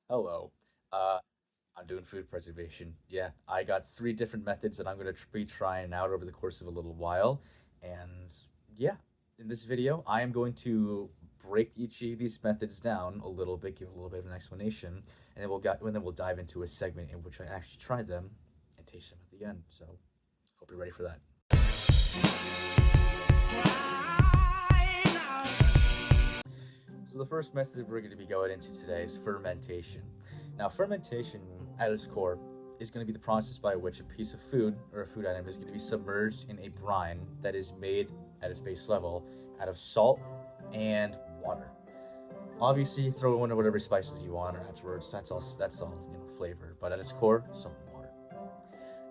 Hello. Uh, I'm doing food preservation. Yeah, I got three different methods that I'm going to be trying out over the course of a little while. And yeah, in this video, I am going to break each of these methods down a little bit, give a little bit of an explanation, and then we'll dive into a segment in which I actually tried them and taste them at the end. So, hope you're ready for that. So the first method we're going to be going into today is fermentation. Now, fermentation at its core is going to be the process by which a piece of food or a food item is going to be submerged in a brine that is made at its base level out of salt and water. Obviously, throw in whatever spices you want or afterwards. That's all flavored. But at its core, salt and water.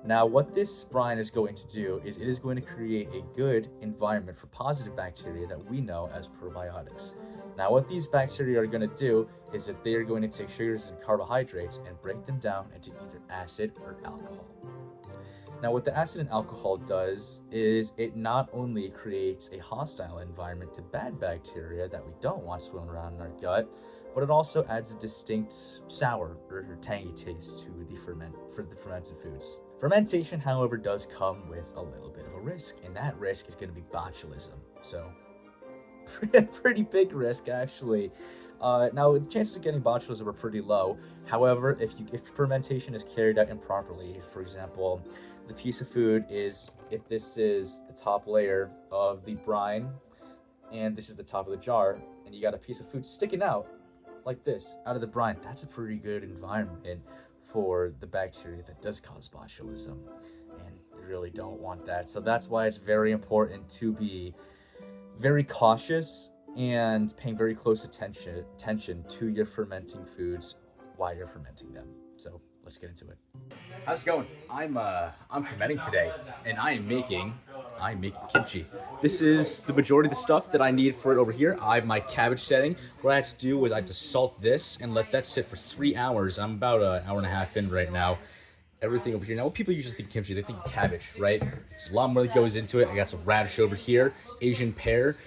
Now, what this brine is going to do is it is going to create a good environment for positive bacteria that we know as probiotics. Now, what these bacteria are going to do is that they are going to take sugars and carbohydrates and break them down into either acid or alcohol. Now, what the acid and alcohol does is it not only creates a hostile environment to bad bacteria that we don't want swimming around in our gut, but it also adds a distinct sour or tangy taste to the fermented foods. Fermentation, however, does come with a little bit of a risk, and that risk is going to be botulism. So, pretty big risk, actually. Now, the chances of getting botulism are pretty low. However, if fermentation is carried out improperly, for example, the piece of food is, if this is the top layer of the brine, and this is the top of the jar, and you got a piece of food sticking out like this out of the brine, that's a pretty good environment for the bacteria that does cause botulism, and you really don't want that. So that's why it's very important to be very cautious and paying very close attention to your fermenting foods while you're fermenting them. So let's get into it. How's it going? I'm fermenting today, and I'm making kimchi. This is the majority of the stuff that I need for it over here. I have my cabbage setting. What I had to do was I had to salt this and let that sit for 3 hours. I'm about an hour and a half in right now. Everything over here. Now, what people usually think kimchi, they think cabbage, right? There's a lot more that goes into it. I got some radish over here, Asian pear,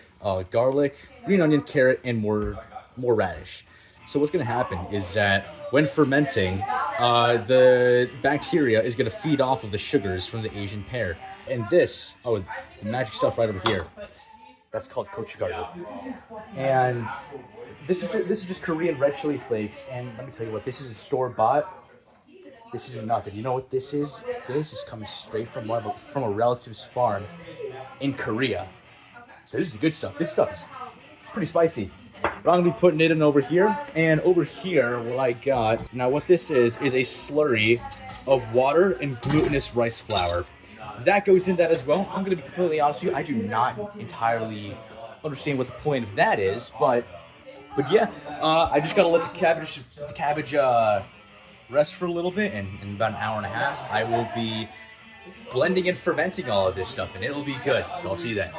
garlic, green onion, carrot, and more radish. So what's going to happen is that when fermenting, the bacteria is going to feed off of the sugars from the Asian pear. And this, the magic stuff right over here, that's called gochugaru. And this is just Korean red chili flakes. And let me tell you what, this is a store bought. This is nothing. You know what this is? This is coming straight from a relative's farm in Korea. So this is the good stuff. This stuff is pretty spicy. But I'm gonna be putting it in over here. And over here, what I got, now what this is a slurry of water and glutinous rice flour. That goes in that as well. I'm gonna be completely honest with you, I do not entirely understand what the point of that is, but yeah, I just gotta let the cabbage rest for a little bit, and in about an hour and a half, I will be blending and fermenting all of this stuff, and it'll be good. So I'll see you then.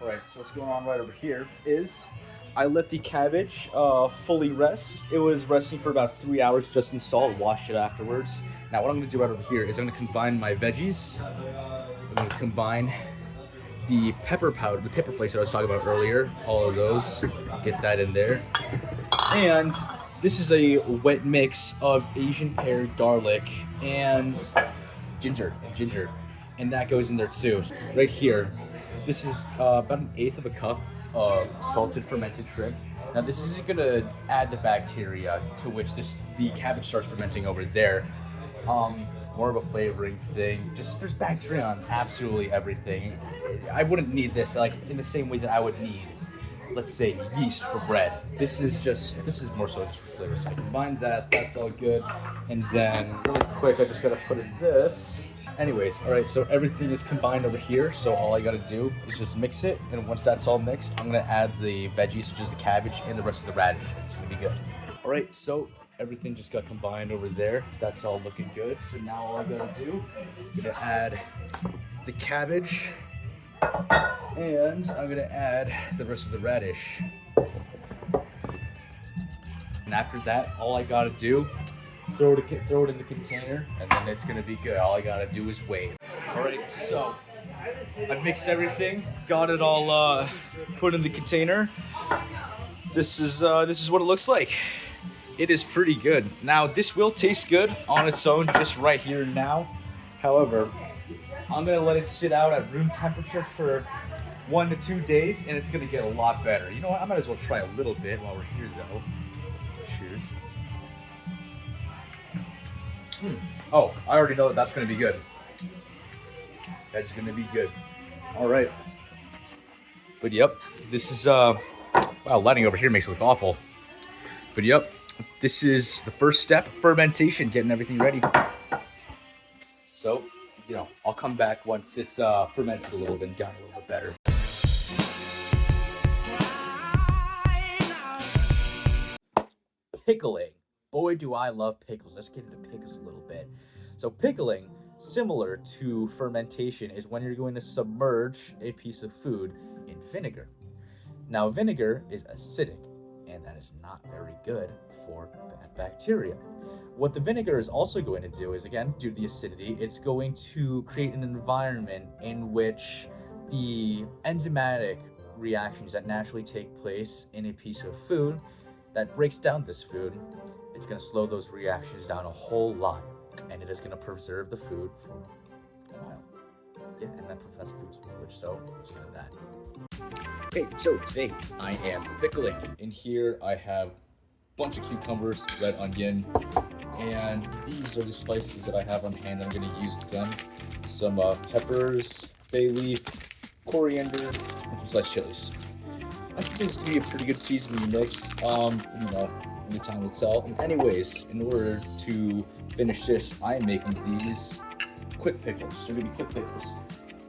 All right, so what's going on right over here is I let the cabbage fully rest. It was resting for about 3 hours just in salt, washed it afterwards. Now what I'm gonna do right over here is I'm gonna combine my veggies. I'm gonna combine the pepper powder, the pepper flakes that I was talking about earlier, all of those, get that in there. And this is a wet mix of Asian pear, garlic, and ginger, and that goes in there too. Right here, this is about 1/8 of a cup of salted fermented shrimp. Now this isn't gonna add the bacteria to which the cabbage starts fermenting over there. More of a flavoring thing. Just there's bacteria on absolutely everything. I wouldn't need this like in the same way that I would need, let's say, yeast for bread. This is more so just for flavor. So I combine that, that's all good. And then really quick, I just gotta put in this. Anyways, all right, so everything is combined over here. So all I gotta do is just mix it. And once that's all mixed, I'm gonna add the veggies, such as the cabbage and the rest of the radish. It's gonna be good. All right, so everything just got combined over there. That's all looking good. So now all I gotta do, I'm gonna add the cabbage, and I'm gonna add the rest of the radish. And after that, all I gotta do, throw it in the container, and then it's gonna be good. All I gotta do is wait. All right, so I've mixed everything, got it all put in the container. This is what it looks like. it is pretty good. Now, this will taste good on its own, just right here and now. However, I'm gonna let it sit out at room temperature for 1 to 2 days, and it's gonna get a lot better. You know what? I might as well try a little bit while we're here, though. Cheers. Oh, I already know that that's gonna be good. That's gonna be good. All right. But yep, this is wow, lighting over here makes it look awful. But yep, this is the first step, fermentation, getting everything ready. So, you know, I'll come back once it's fermented a little bit and gotten a little bit better. Pickling. Boy, do I love pickles. Let's get into pickles a little bit. So pickling, similar to fermentation, is when you're going to submerge a piece of food in vinegar. Now, vinegar is acidic, and that is not very good for bad bacteria. What the vinegar is also going to do is, again, due to the acidity, it's going to create an environment in which the enzymatic reactions that naturally take place in a piece of food that breaks down this food, it's going to slow those reactions down a whole lot, and it is going to preserve the food for a while. Yeah, and that prevents food spoilage, so let's get into that. Okay, so today I am pickling. In here I have a bunch of cucumbers, red onion, and these are the spices that I have on hand. I'm going to use them. Some peppers, bay leaf, coriander, and some sliced chilies. I think this is going to be a pretty good seasoning mix, you know, in the time will tell. Anyways, in order to finish this, I'm making these quick pickles. They're going to be quick pickles.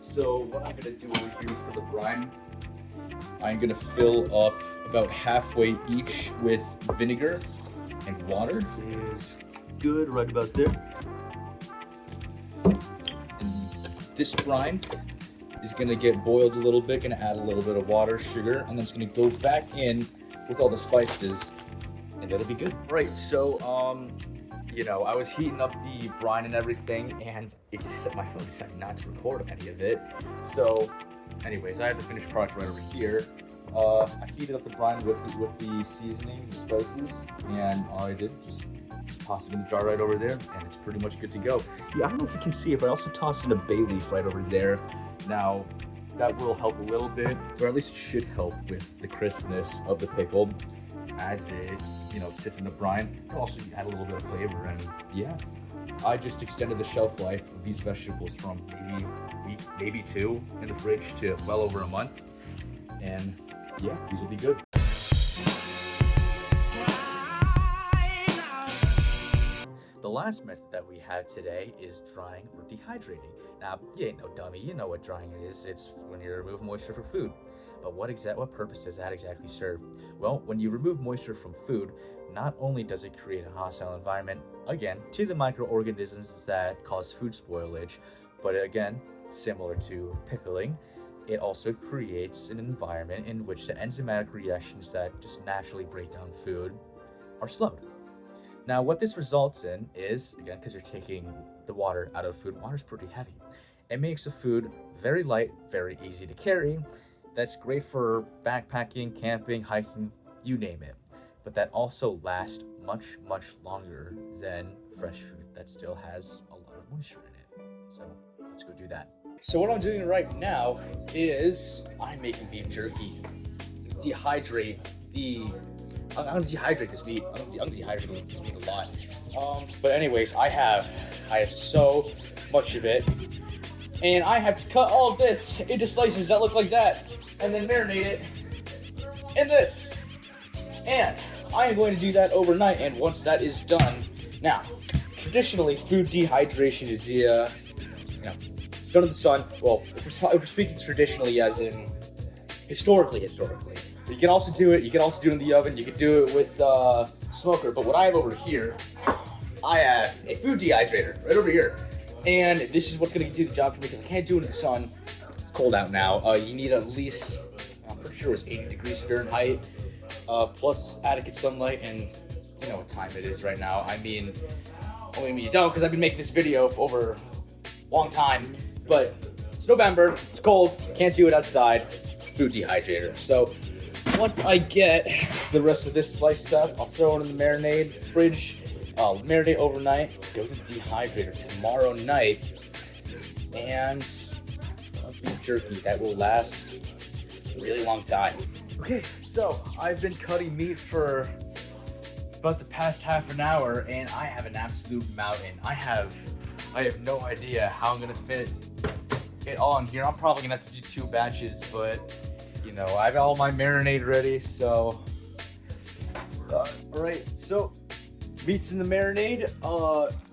So what I'm going to do over here for the brine, I'm going to fill up about halfway each with vinegar and water. Is good right about there. And this brine is going to get boiled a little bit, going to add a little bit of water, sugar, and then it's going to go back in with all the spices, and that'll be good. Right, so you know, I was heating up the brine and everything, and it just set my phone decided not to record any of it. So anyways, I have the finished product right over here. I heated up the brine with the seasonings and spices, and all I did just toss it in the jar right over there, and it's pretty much good to go. Yeah, I don't know if you can see it, but I also tossed in a bay leaf right over there. Now, that will help a little bit, or at least it should help with the crispness of the pickle as it, you know, sits in the brine. It'll also add a little bit of flavor, and yeah, I just extended the shelf life of these vegetables from maybe a week, maybe 2 in the fridge to well over a month, and yeah, these will be good. The last method that we have today is drying or dehydrating. Now, you ain't no dummy, you know what drying is. It's when you remove moisture from food. But what purpose does that exactly serve? Well, when you remove moisture from food, not only does it create a hostile environment, again, to the microorganisms that cause food spoilage, but again, similar to pickling, it also creates an environment in which the enzymatic reactions that just naturally break down food are slowed. Now, what this results in is, again, because you're taking the water out of food, water's pretty heavy. It makes the food very light, very easy to carry. That's great for backpacking, camping, hiking, you name it. But that also lasts much, much longer than fresh food that still has a lot of moisture in it. So let's go do that. So what I'm doing right now is I'm making beef jerky. I'm gonna dehydrate this meat. I'm gonna dehydrate this meat a lot. But anyways, I have so much of it, and I have to cut all of this into slices that look like that, and then marinate it in this. And I am going to do that overnight. And once that is done, now traditionally food dehydration is done in the sun. Well, if we're speaking traditionally, as in historically. You can also do it. You can also do it in the oven. You can do it with smoker. But what I have over here, I have a food dehydrator right over here, and this is what's going to do the job for me because I can't do it in the sun. It's cold out now. You need at least, I'm pretty sure it was 80 degrees Fahrenheit plus adequate sunlight, and you know what time it is right now. I mean you don't, because I've been making this video for over a long time. But it's November. It's cold. Can't do it outside. Food dehydrator. So once I get the rest of this sliced up, I'll throw it in the marinade fridge. Marinate overnight. It goes in the dehydrator tomorrow night, and beef jerky that will last a really long time. Okay, so I've been cutting meat for about the past half an hour, and I have an absolute mountain. I have no idea how I'm gonna fit it all in here. I'm probably gonna have to do 2 batches, but you know, I got all my marinade ready, so all right. So meat's in the marinade.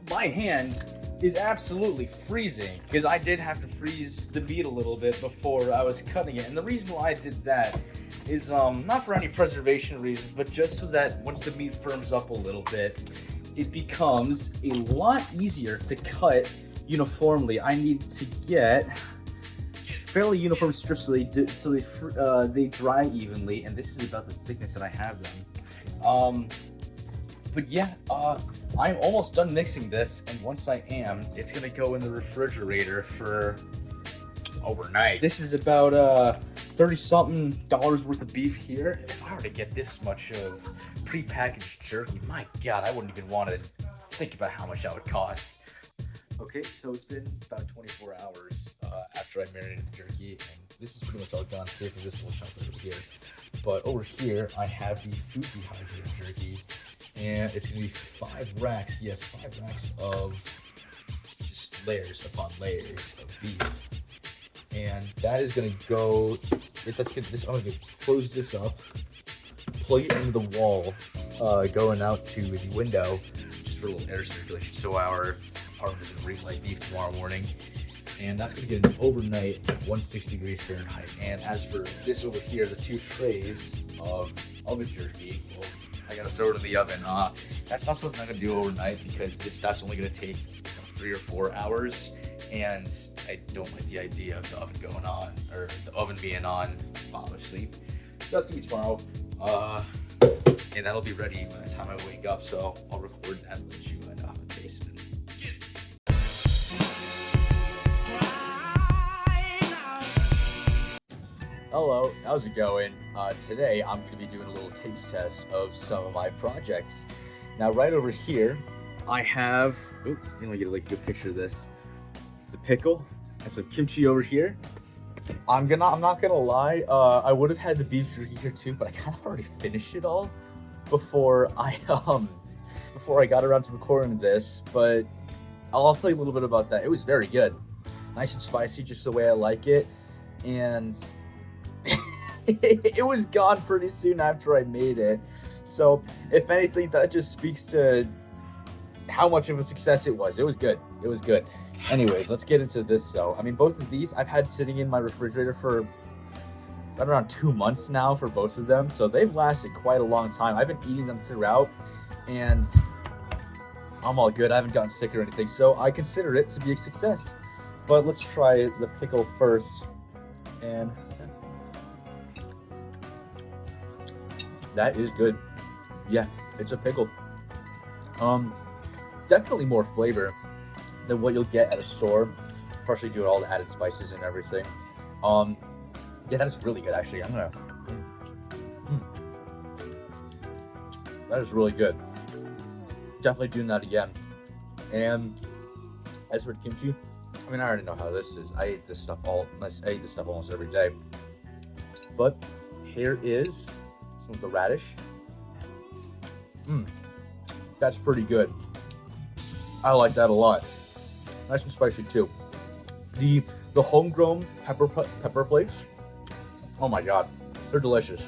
My hand is absolutely freezing because I did have to freeze the meat a little bit before I was cutting it, and the reason why I did that is not for any preservation reasons, but just so that once the meat firms up a little bit, it becomes a lot easier to cut uniformly. I need to get fairly uniform strips so they dry evenly, and this is about the thickness that I have them. But yeah, I'm almost done mixing this, and once I am, it's gonna go in the refrigerator for overnight. This is about $30-something worth of beef here. If I were to get this much of pre-packaged jerky, my God, I wouldn't even want to think about how much that would cost. Okay, so it's been about 24 hours after I marinated the jerky, and this is pretty much all gone, save for this little chunk over here. But over here, I have the food dehydrated jerky, and it's gonna be 5 racks, yes, 5 racks of just layers upon layers of beef. And that is gonna go, I'm gonna close this up, plug it into the wall, going out to the window, just for a little air circulation, so our room doesn't reek like beef tomorrow morning. And that's gonna get an overnight 160 degrees Fahrenheit. And as for this over here, the 2 trays of oven jerky, well, I gotta throw it in the oven. That's not something I'm gonna do overnight because that's only gonna take 3 or 4 hours. And I don't like the idea of the oven going on, or the oven being on while I'm asleep. So that's gonna be tomorrow. And that'll be ready by the time I wake up. So I'll record that with you and taste it. Hello, how's it going? Today I'm going to be doing a little taste test of some of my projects. Now right over here, I have, let me get a good picture of this. The pickle and some kimchi over here. I'm not gonna lie, I would have had the beef jerky here too, but I kind of already finished it all before I got around to recording this. But I'll tell you a little bit about that. It was very good, nice and spicy, just the way I like it, and it was gone pretty soon after I made it. So if anything, that just speaks to how much of a success it was. It was good. It was good. Anyways, let's get into this. So, I mean, both of these I've had sitting in my refrigerator for right around 2 months now for both of them. So they've lasted quite a long time. I've been eating them throughout, and I'm all good. I haven't gotten sick or anything. So I consider it to be a success. But let's try the pickle first. And that is good. Yeah, it's a pickle. Definitely more flavor than what you'll get at a store, partially due to all the added spices and everything. Yeah, that is really good, actually. That is really good. Definitely doing that again. And as for kimchi, I mean, I already know how this is. I eat this stuff almost every day. But here is some of the radish. That's pretty good. I like that a lot. Nice and spicy too. The homegrown pepper flakes, oh my God, they're delicious.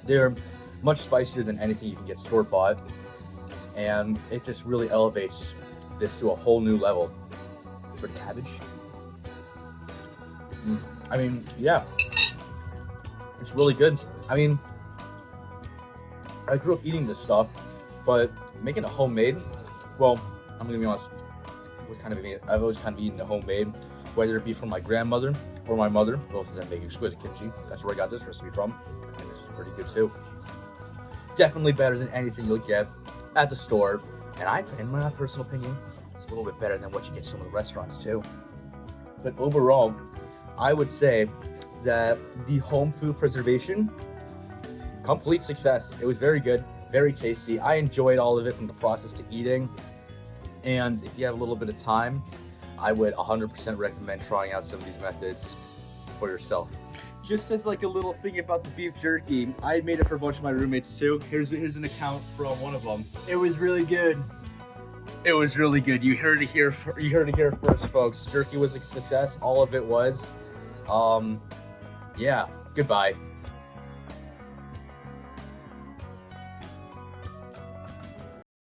They're much spicier than anything you can get store bought, and it just really elevates this to a whole new level. For cabbage, I mean, yeah, it's really good. I mean, I grew up eating this stuff, but making it homemade, well, I'm gonna be honest, I've always kind of eaten the homemade, whether it be from my grandmother or my mother. Both of them make exquisite kimchi. That's where I got this recipe from, and this is pretty good too. Definitely better than anything you'll get at the store, and in my personal opinion, it's a little bit better than what you get at some of the restaurants too. But overall, I would say that the home food preservation complete success. It was very good, very tasty. I enjoyed all of it from the process to eating. And if you have a little bit of time, I would 100% recommend trying out some of these methods for yourself. Just as like a little thing about the beef jerky, I made it for a bunch of my roommates too. Here's an account from one of them. It was really good. It was really good. You heard it here first, folks. Jerky was a success. All of it was. Yeah. Goodbye.